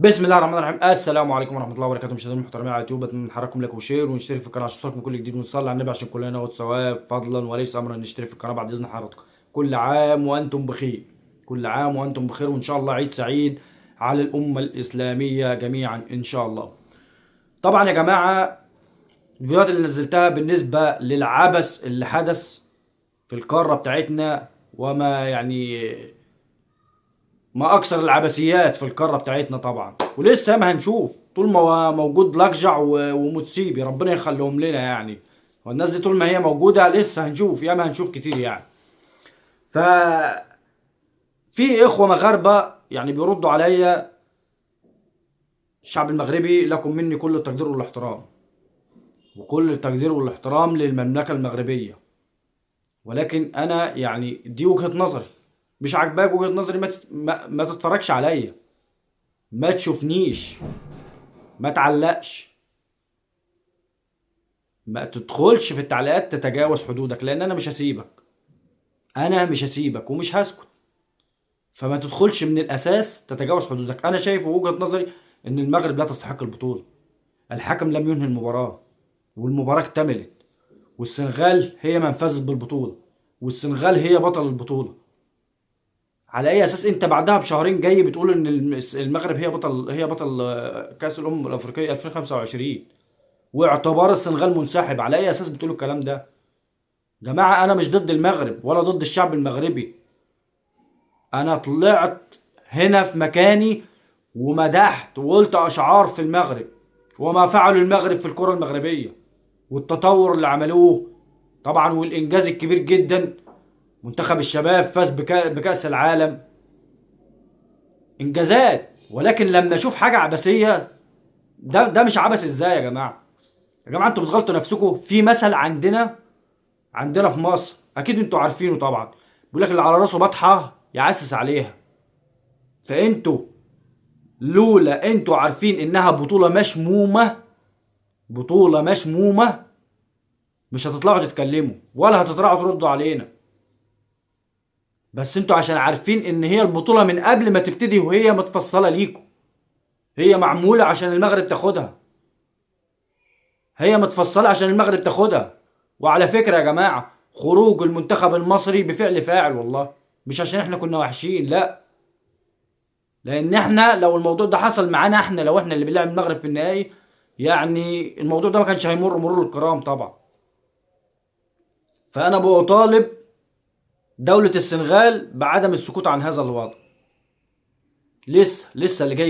بسم الله الرحمن الرحيم. السلام عليكم ورحمه الله وبركاته. مشاهدينا المحترمين على يوتيوب، بنحركم لايك وشير ونشترك في القناه عشان نوصلكم كل جديد، ونصلي على النبي عشان كلنا ناخد ثواب فضلا وليس امرا. نشترك في القناه بعد اذن حضراتكم. كل عام وانتم بخير، كل عام وانتم بخير، وان شاء الله عيد سعيد على الامه الاسلاميه جميعا ان شاء الله. طبعا يا جماعه، الفيديوهات اللي نزلتها بالنسبه للعبث اللي حدث في القاره بتاعتنا، وما يعني ما اكثر العبثيات في القاره بتاعتنا طبعا، ولسه ما هنشوف طول ما هو موجود لكجع ومتسيبي، ربنا يخليهم لنا يعني. والناس دي طول ما هي موجوده لسه هنشوف، ياما هنشوف كتير يعني. ف في اخوه مغاربه يعني بيردوا عليا: الشعب المغربي لكم مني كل التقدير والاحترام، وكل التقدير والاحترام للمملكه المغربيه، ولكن انا يعني دي وجهه نظري، مش عاجباك وجهه نظري ما تتفرجش عليا، ما تشوفنيش، ما تعلقش، ما تدخلش في التعليقات تتجاوز حدودك، لان انا مش هسيبك، انا مش هسيبك ومش هسكت. فما تدخلش من الاساس تتجاوز حدودك. انا شايف وجهة نظري ان المغرب لا تستحق البطولة. الحكم لم ينهي المباراة، والمباراة اكتملت، والسنغال هي من فازت بالبطولة، والسنغال هي بطل البطولة. على اي اساس انت بعدها بشهرين جاي بتقول ان المغرب هي بطل كأس الامم الافريقية 2025، واعتبار السنغال منسحب؟ على اي اساس بتقولوا الكلام ده؟ جماعة أنا مش ضد المغرب ولا ضد الشعب المغربي. أنا طلعت هنا في مكاني ومدحت وقلت أشعار في المغرب، وما فعلوا المغرب في الكرة المغربية، والتطور اللي عملوه طبعا، والإنجاز الكبير جدا. منتخب الشباب فاز بكأس العالم، إنجازات. ولكن لما أشوف حاجة عبثية، ده مش عبث إزاي يا جماعة؟ يا جماعة أنتوا بتغلطوا نفسكم. في مثل عندنا في مصر، أكيد أنتوا عارفينه طبعا، بيقول لك اللي على راسه بطحه يعسس عليها. فانتوا لولا انتوا عارفين انها بطوله مشمومه، بطوله مشمومه، مش هتطلعوا تتكلموا ولا هتطلعوا تردوا علينا. بس انتوا عشان عارفين ان هي البطوله من قبل ما تبتدي وهي متفصله ليكم، هي معموله عشان المغرب تاخدها، هي متفصله عشان المغرب تاخدها. وعلى فكره يا جماعه، خروج المنتخب المصري بفعل فاعل والله، مش عشان احنا كنا وحشين، لا، لان احنا لو الموضوع ده حصل معانا احنا، لو احنا اللي بنلعب المغرب في النهائي، يعني الموضوع ده ما كانش هيمر مرور الكرام طبعا. فانا بطالب دولة السنغال بعدم السكوت عن هذا الوضع. لسه اللي جاي